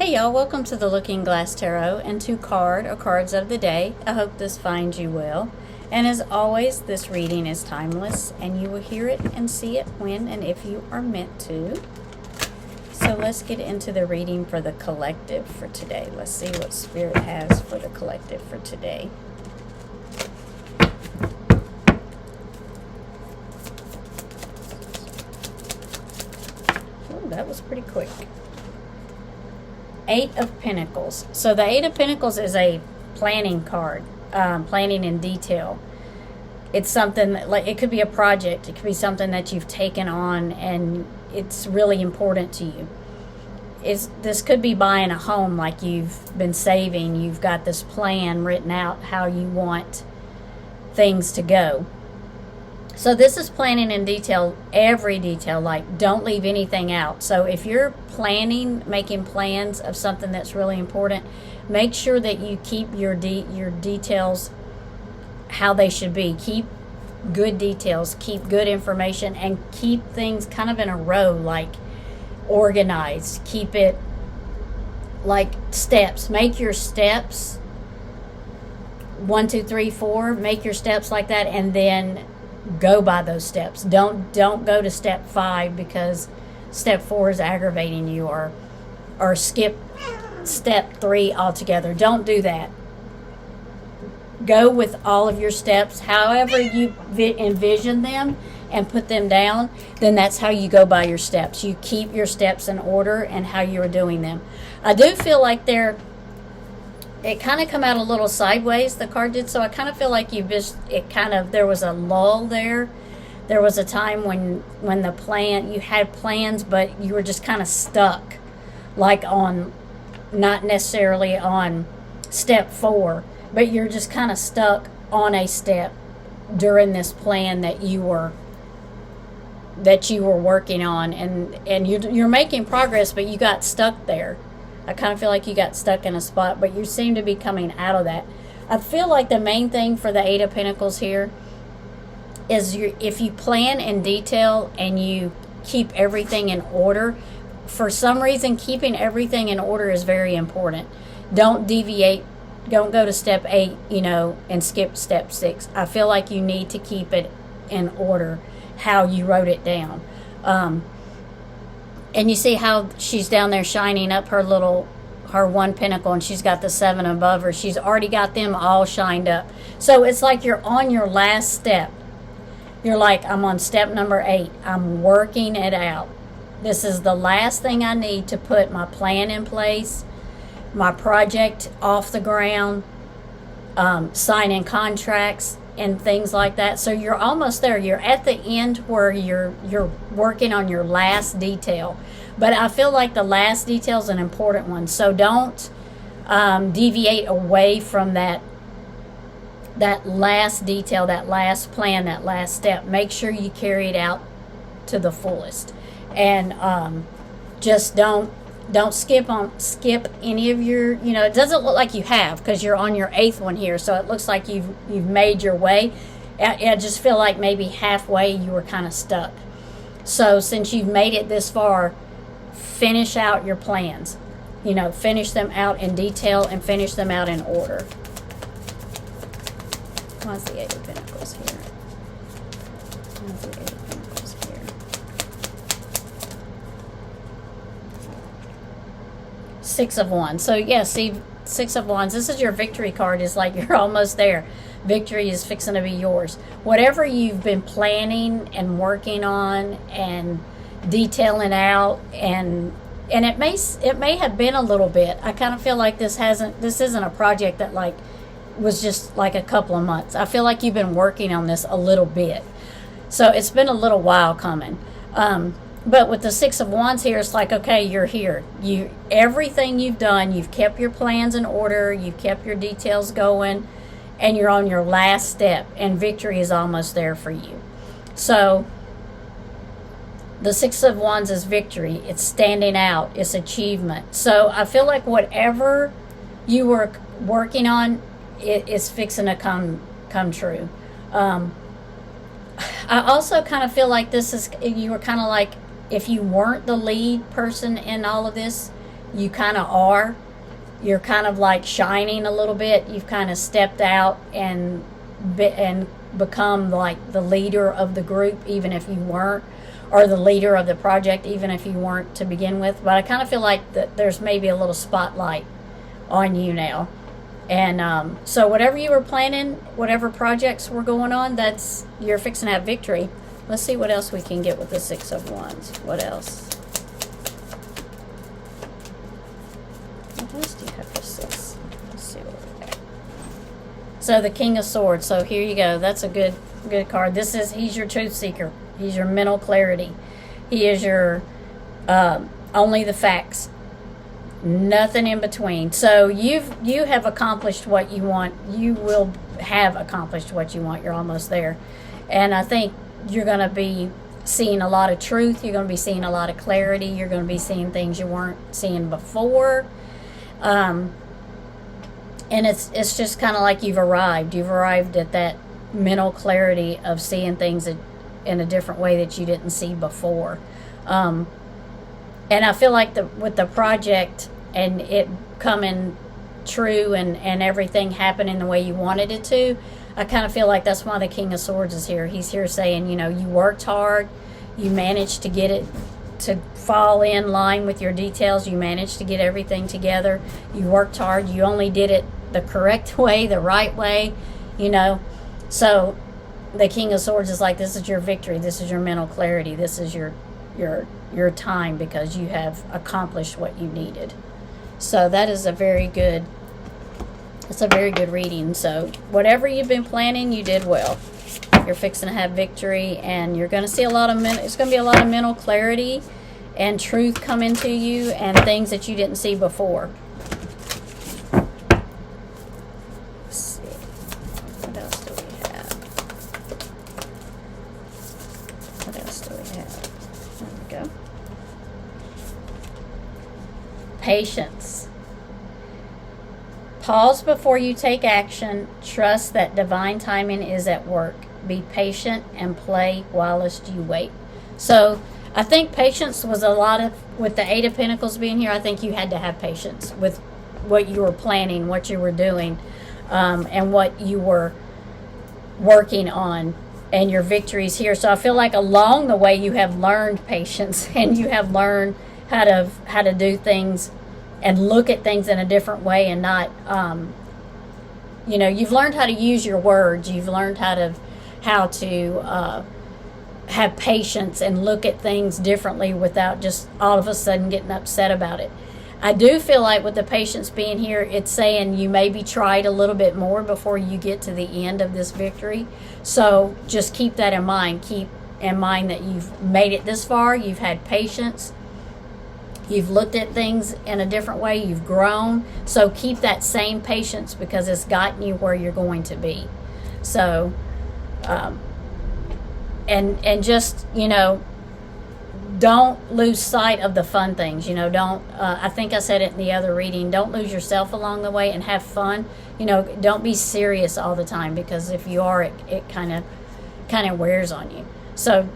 Hey y'all, welcome to the Looking Glass Tarot and to card or cards of the day. I hope this finds you well. And as always, this reading is timeless and you will hear it and see it when and if you are meant to. So let's get into the reading for the collective for today. Let's see what Spirit has for the collective for today. Oh, that was pretty quick. Eight of Pentacles. So the Eight of Pentacles is a planning card, planning in detail. It's something that, like, it could be a project. It could be something that you've taken on and it's really important to you. This could be buying a home, like you've been saving. You've got this plan written out how you want things to go. So this is planning in detail, every detail, like don't leave anything out. So if you're planning, making plans of something that's really important, make sure that you keep your details how they should be. Keep good details, keep good information, and keep things kind of in a row, like organized. Keep it like steps. Make your steps 1, 2, 3, 4. Make your steps like that, and then go by those steps. Don't go to step 5 because step 4 is aggravating you, or skip step 3 altogether. Don't do that. Go with all of your steps however you envision them and put them down. Then that's how you go by your steps. You keep your steps in order and how you are doing them. I do feel like it kind of come out a little sideways, the card did, so I kind of feel like there was a lull there. There was a time when you had plans, but you were just kind of stuck, like not necessarily on step 4, but you're just kind of stuck on a step during this plan that you were working on, and you're making progress, but you got stuck there. I kind of feel like you got stuck in a spot, but you seem to be coming out of that. I feel like the main thing for the Eight of Pentacles here is if you plan in detail and you keep everything in order, for some reason keeping everything in order is very important. Don't deviate. Don't go to step 8, and skip step 6. I feel like you need to keep it in order how you wrote it down. And you see how she's down there shining up her one pentacle, and she's got the 7 above her. She's already got them all shined up. So it's like you're on your last step. You're like, I'm on step number 8. I'm working it out. This is the last thing I need to put my plan in place, my project off the ground, signing contracts and things like that. So you're almost there. You're at the end where you're working on your last detail. But I feel like the last detail is an important one. So don't deviate away from that last detail, that last plan, that last step. Make sure you carry it out to the fullest. And just don't skip any of your, it doesn't look like you have, because you're on your 8th one here, so it looks like you've made your way. I just feel like maybe halfway you were kind of stuck. So since you've made it this far, finish out your plans. Finish them out in detail and finish them out in order. Why's the 8 of Pentacles here? Why's the 8 of Pentacles here? 6 of Wands. So yeah, see, 6 of Wands. This is your victory card. Is like you're almost there. Victory is fixing to be yours. Whatever you've been planning and working on and detailing out, and it may have been a little bit. I kind of feel like this isn't a project that like was just like a couple of months. I feel like you've been working on this a little bit. So it's been a little while coming. But with the 6 of Wands here, it's like, okay, you're here. Everything you've done, you've kept your plans in order, you've kept your details going, and you're on your last step, and victory is almost there for you. So the 6 of Wands is victory. It's standing out. It's achievement. So I feel like whatever you were working on, it is fixing to come true. I also kind of feel like you were kind of like, if you weren't the lead person in all of this, you kind of are. You're kind of like shining a little bit. You've kind of stepped out and become like the leader of the group, even if you weren't, or the leader of the project, even if you weren't to begin with. But I kind of feel like that there's maybe a little spotlight on you now. And so whatever you were planning, whatever projects were going on, you're fixing to have victory. Let's see what else we can get with the Six of Wands. What else? What else do you have for six? Let's see what we got. So the King of Swords. So here you go. That's a good card. He's your truth seeker. He's your mental clarity. He is your only the facts. Nothing in between. So you have accomplished what you want. You will have accomplished what you want. You're almost there. And I think you're going to be seeing a lot of truth. You're going to be seeing a lot of clarity. You're going to be seeing things you weren't seeing before. And it's just kind of like you've arrived. You've arrived at that mental clarity of seeing things in a different way that you didn't see before. And I feel like with the project and it coming true and everything happening the way you wanted it to, I kind of feel like that's why the King of Swords is here. He's here saying, you worked hard, you managed to get it to fall in line with your details, you managed to get everything together, you worked hard, you only did it the correct way, the right way, So the King of Swords is like, this is your victory, this is your mental clarity, this is your time, because you have accomplished what you needed. So that is a very good reading. So whatever you've been planning, you did well. You're fixing to have victory, and you're going to see it's going to be a lot of mental clarity and truth come into you, and things that you didn't see before. Let's see. What else do we have? What else do we have? There we go. Patience. Pause before you take action. Trust that divine timing is at work. Be patient and play whilst you wait. So I think patience was with the Eight of Pentacles being here, I think you had to have patience with what you were planning, what you were doing, and what you were working on, and your victories here. So I feel like along the way you have learned patience, and you have learned how to do things and look at things in a different way, and not you've learned how to use your words. You've learned how to have patience and look at things differently without just all of a sudden getting upset about it. I do feel like with the patience being here, it's saying you maybe tried a little bit more before you get to the end of this victory. So just keep that in mind. Keep in mind that you've made it this far. You've had patience. You've looked at things in a different way. You've grown. So keep that same patience, because it's gotten you where you're going to be. So, and just, don't lose sight of the fun things. I think I said it in the other reading, don't lose yourself along the way, and have fun. Don't be serious all the time, because if you are, it kind of wears on you. So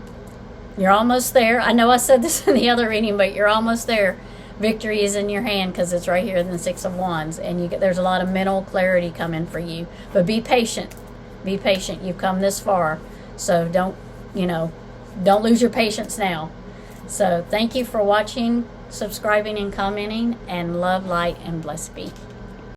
you're almost there. I know I said this in the other reading, but you're almost there. Victory is in your hand, because it's right here in the Six of Wands, and there's a lot of mental clarity coming for you. But be patient. Be patient. You've come this far, so don't lose your patience now. So thank you for watching, subscribing, and commenting, and love, light, and blessed be.